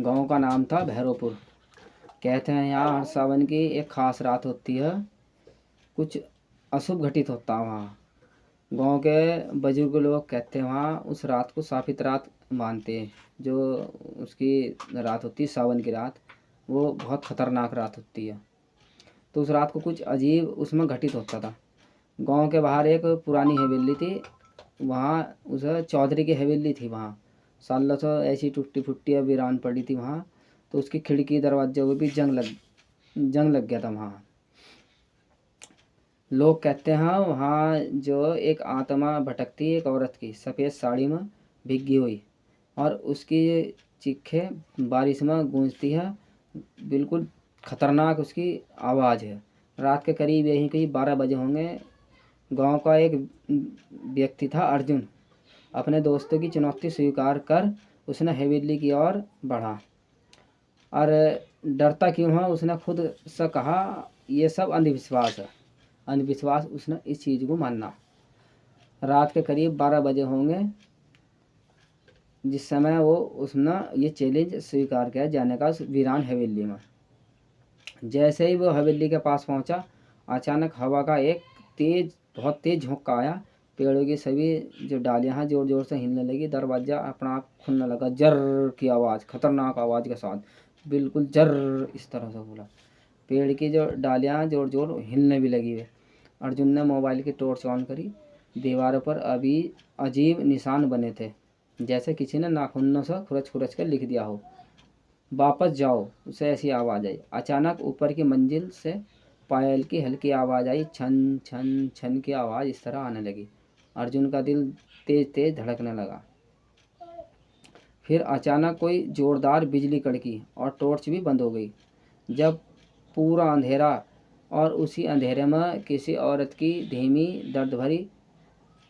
गांव का नाम था भैरवपुर। कहते हैं यहाँ हर सावन की एक खास रात होती है, कुछ अशुभ घटित होता है वहाँ। गांव के बुजुर्ग लोग कहते हैं वहाँ उस रात को शापित रात मानते हैं। जो उसकी रात होती है सावन की रात, वो बहुत खतरनाक रात होती है। तो उस रात को कुछ अजीब उसमें घटित होता था। गांव के बाहर एक पुरानी हवेली थी, वहाँ उस चौधरी की हवेली थी। वहाँ सालों से ऐसी टूटी फुट्टी वीरान पड़ी थी वहाँ। तो उसकी खिड़की दरवाजे में भी जंग लग गया था वहाँ। लोग कहते हैं वहाँ जो एक आत्मा भटकती, एक औरत की सफ़ेद साड़ी में भीगी हुई, और उसकी चीखें बारिश में गूंजती है। बिल्कुल खतरनाक उसकी आवाज़ है। रात के करीब यही कहीं 12 बजे होंगे। गांव का एक व्यक्ति था अर्जुन। अपने दोस्तों की चुनौती स्वीकार कर उसने हवेली की ओर बढ़ा, और डरता क्यों है उसने खुद से कहा ये सब अंधविश्वास है। अंधविश्वास उसने इस चीज़ को मानना। रात के करीब 12 बजे होंगे जिस समय वो उसने ये चैलेंज स्वीकार किया जाने का उस वीरान हवेली में। जैसे ही वो हवेली के पास पहुंचा, अचानक हवा का एक बहुत तेज झोंका आया। पेड़ों की सभी जो डालियां हैं जोर जोर से हिलने लगी। दरवाज़ा अपना आप खुलने लगा। जर्र की आवाज़, खतरनाक आवाज़ के साथ, बिल्कुल जर्र इस तरह से बोला। पेड़ की जो डालियां जोर जोर हिलने भी लगी है। अर्जुन ने मोबाइल की टॉर्च ऑन करी। दीवारों पर अभी अजीब निशान बने थे, जैसे किसी ने नाखूनों से खुरच खुरच कर लिख दिया हो। वापस जाओ, उसे ऐसी आवाज़ आई। अचानक ऊपर की मंजिल से पायल की हल्की आवाज़ आई। छन छन छन की आवाज़ इस तरह आने लगी। अर्जुन का दिल तेज तेज धड़कने लगा। फिर अचानक कोई जोरदार बिजली कड़की और टॉर्च भी बंद हो गई। जब पूरा अंधेरा, और उसी अंधेरे में किसी औरत की धीमी दर्द भरी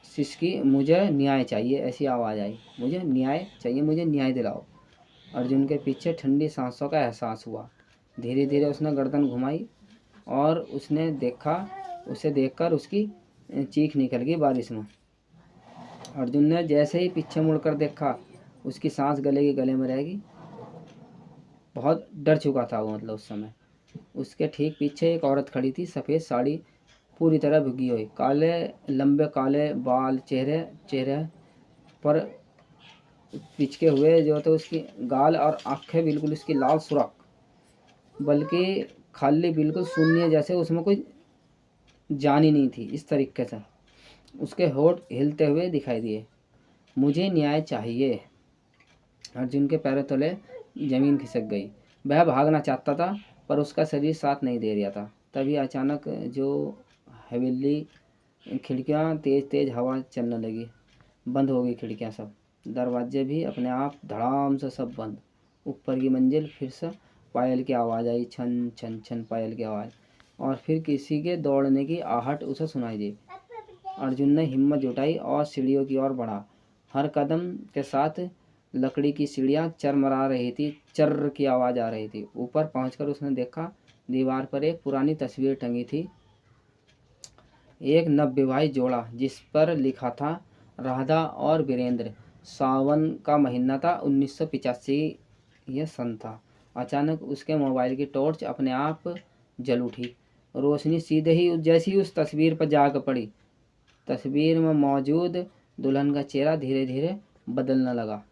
सिसकी, मुझे न्याय चाहिए, ऐसी आवाज़ आई। मुझे न्याय चाहिए, मुझे न्याय दिलाओ। अर्जुन के पीछे ठंडी सांसों का एहसास हुआ। धीरे धीरे उसने गर्दन घुमाई और उसे देखकर उसकी चीख निकल गई बारिश में। अर्जुन ने जैसे ही पीछे मुड़कर देखा, उसकी सांस गले के गले में रहेगी। बहुत डर चुका था वो, मतलब उस समय। उसके ठीक पीछे एक औरत खड़ी थी, सफ़ेद साड़ी पूरी तरह भीगी हुई, काले लंबे काले बाल, चेहरे पर पिचके हुए जो थे उसकी गाल और आंखें बिल्कुल उसकी लाल सुर्ख, बल्कि खाली बिल्कुल शून्य, जैसे उसमें कोई जान ही नहीं थी। इस तरीके से उसके होठ हिलते हुए दिखाई दिए। मुझे न्याय चाहिए। अर्जुन के पैरों तले जमीन खिसक गई। वह भागना चाहता था पर उसका शरीर साथ नहीं दे रहा था। तभी अचानक जो हवेली खिड़कियाँ तेज तेज हवा चलने लगी। बंद हो गई खिड़कियाँ सब। दरवाजे भी अपने आप धड़ाम से सब बंद। ऊपर की मंजिल फिर से पायल की आवाज़ आई। छन छन छन पायल की आवाज़, और फिर किसी के दौड़ने की आहट उसे सुनाई दी। अर्जुन ने हिम्मत जुटाई और सीढ़ियों की ओर बढ़ा। हर कदम के साथ लकड़ी की सीढ़ियाँ चरमरा रही थी, चर्र की आवाज़ आ रही थी। ऊपर पहुंचकर उसने देखा दीवार पर एक पुरानी तस्वीर टंगी थी। एक नवविवाहित जोड़ा जिस पर लिखा था राधा और वीरेंद्र। सावन का महीना था, 1985 यह सन था। अचानक उसके मोबाइल की टॉर्च अपने आप जल उठी। रोशनी सीधे ही जैसी उस तस्वीर पर जाकर पड़ी। तस्वीर में मौजूद दुल्हन का चेहरा धीरे धीरे बदलने लगा।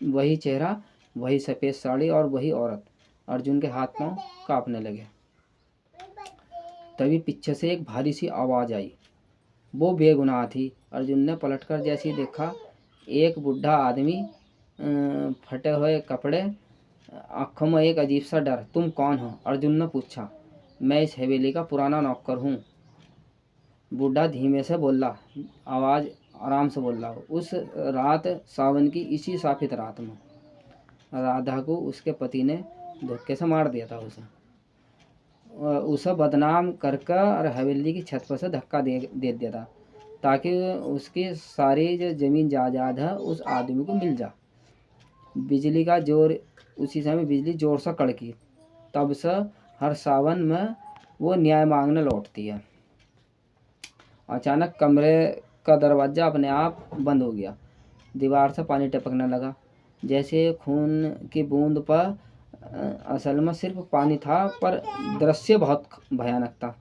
वही चेहरा, वही सफ़ेद साड़ी और वही औरत। अर्जुन के हाथ पांव कांपने लगे। तभी पीछे से एक भारी सी आवाज़ आई। वो बेगुनाह थी। अर्जुन ने पलटकर जैसे ही देखा, एक बूढ़ा आदमी, फटे हुए कपड़े, आँखों में एक अजीब सा डर। तुम कौन हो? अर्जुन ने पूछा। मैं इस हवेली का पुराना नौकर हूँ, बूढ़ा धीमे से बोला। आवाज़ आराम से बोल रहा हो। उस रात सावन की इसी शापित रात में राधा को उसके पति ने धोखे से मार दिया था। उसे बदनाम करके और हवेली की छत पर से धक्का दे दिया था, ताकि उसकी सारी जो ज़मीन जायदाद है उस आदमी को मिल जा। बिजली का जोर, उसी समय बिजली जोर से कड़की। तब से हर सावन में वो न्याय मांगने लौटती है। अचानक कमरे का दरवाज़ा अपने आप बंद हो गया। दीवार से पानी टपकने लगा। जैसे खून की बूंद पर असल में सिर्फ पानी था, पर दृश्य बहुत भयानक था।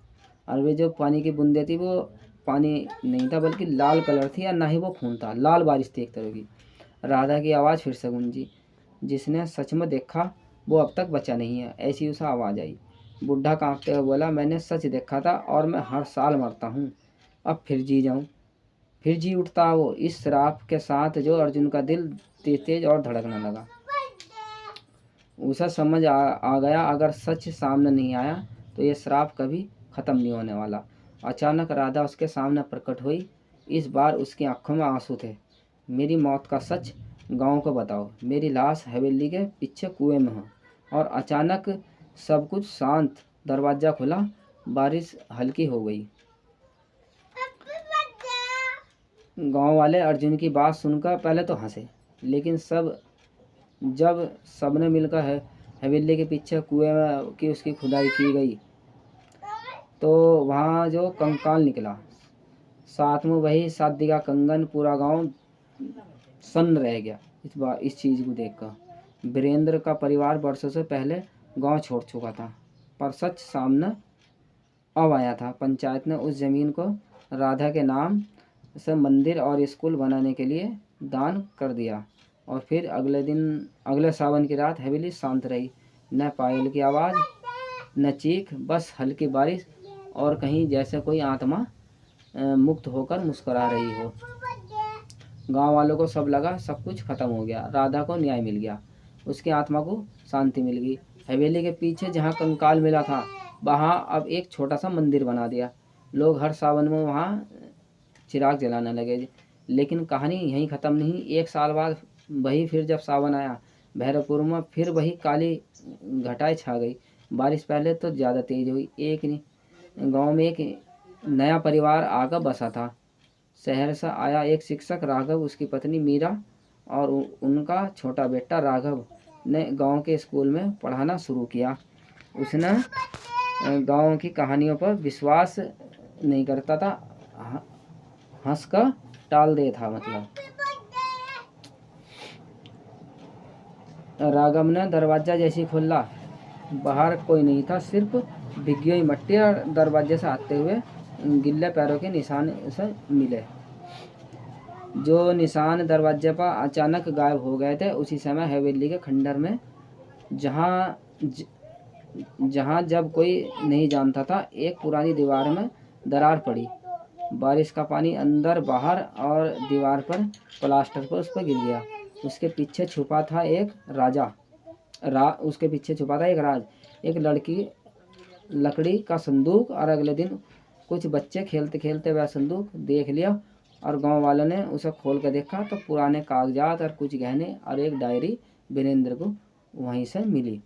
और वे जो पानी की बूंदें थी वो पानी नहीं था, बल्कि लाल कलर थी, और ना ही वो खून था, लाल बारिश थी एक तरह की। राधा की आवाज़ फिर से गूंजी, जिसने सच में देखा वो अब तक बचा नहीं है, ऐसी उसे आवाज़ आई। बुढ़ा कांपते हुए बोला, मैंने सच देखा था और मैं हर साल मरता हूँ, अब फिर जी जाऊँ। फिर जी उठता वो इस श्राप के साथ, जो अर्जुन का दिल तेज तेज और धड़कने लगा। उसे समझ आ गया, अगर सच सामने नहीं आया तो ये श्राप कभी ख़त्म नहीं होने वाला। अचानक राधा उसके सामने प्रकट हुई। इस बार उसकी आंखों में आंसू थे। मेरी मौत का सच गांव को बताओ। मेरी लाश हवेली के पीछे कुएं में है। और अचानक सब कुछ शांत। दरवाज़ा खुला, बारिश हल्की हो गई। गांव वाले अर्जुन की बात सुनकर पहले तो हंसे, लेकिन जब सबने मिलकर हवेली के पीछे कुएं की उसकी खुदाई की गई, तो वहाँ जो कंकाल निकला, साथ में वही शादी का कंगन, पूरा गांव सन्न रह गया इस चीज़ को देखकर। वीरेंद्र का परिवार वर्षों से पहले गांव छोड़ चुका था, पर सच सामने अब आया था। पंचायत ने उस जमीन को राधा के नाम से मंदिर और स्कूल बनाने के लिए दान कर दिया। और फिर अगले सावन की रात हवेली शांत रही। न पायल की आवाज़, न चीख, बस हल्की बारिश, और कहीं जैसे कोई आत्मा मुक्त होकर मुस्कुरा रही हो। गांव वालों को सब लगा सब कुछ खत्म हो गया, राधा को न्याय मिल गया, उसकी आत्मा को शांति मिल गई। हवेली के पीछे जहाँ कंकाल मिला था, वहाँ अब एक छोटा सा मंदिर बना दिया। लोग हर सावन में वहाँ चिराग जलाने लगे। लेकिन कहानी यहीं ख़त्म नहीं। एक साल बाद वही फिर जब सावन आया, भैरवपुर में फिर वही काली घटाएं छा गई। बारिश पहले तो ज़्यादा तेज हुई। गांव में एक नया परिवार आकर बसा था। शहर से आया एक शिक्षक राघव, उसकी पत्नी मीरा और उनका छोटा बेटा राघव ने गांव के स्कूल में पढ़ाना शुरू किया। उसने गांव की कहानियों पर विश्वास नहीं करता था, हंस कर टाल दे था। मतलब राघव ने दरवाज़ा जैसी खोला, बाहर कोई नहीं था, सिर्फ भीगी हुई मिट्टी और दरवाजे से आते हुए गिल्ले पैरों के निशान से मिले। जो निशान दरवाजे पर अचानक गायब हो गए थे। उसी समय हवेली के खंडर में, जहाँ जब कोई नहीं जानता था, एक पुरानी दीवार में दरार पड़ी। बारिश का पानी अंदर बाहर और दीवार पर, प्लास्टर पर उस पर गिर गया। उसके पीछे छुपा था एक राज, एक लकड़ी का संदूक। और अगले दिन कुछ बच्चे खेलते खेलते वह संदूक देख लिया, और गांव वालों ने उसे खोल कर देखा तो पुराने कागजात और कुछ गहने और एक डायरी वीरेंद्र को वहीं से मिली।